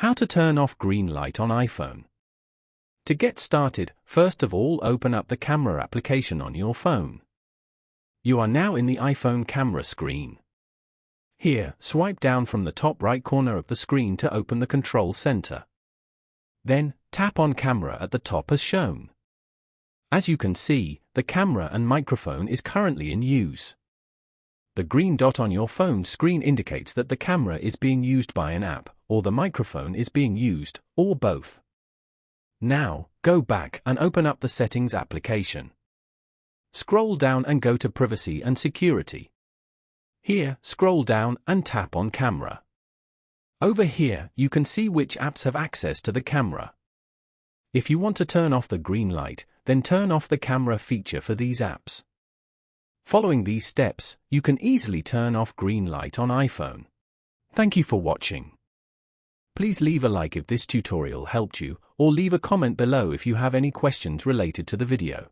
How to turn off green light on iPhone. To get started, first of all open up the camera application on your phone. You are now in the iPhone camera screen. Here, swipe down from the top right corner of the screen to open the control center. Then, tap on Camera at the top as shown. As you can see, the camera and microphone is currently in use. The green dot on your phone screen indicates that the camera is being used by an app, or the microphone is being used, or both. Now, go back and open up the Settings application. Scroll down and go to Privacy and Security. Here, scroll down and tap on Camera. Over here, you can see which apps have access to the camera. If you want to turn off the green light, then turn off the camera feature for these apps. Following these steps, you can easily turn off green light on iPhone. Thank you for watching. Please leave a like if this tutorial helped you, or leave a comment below if you have any questions related to the video.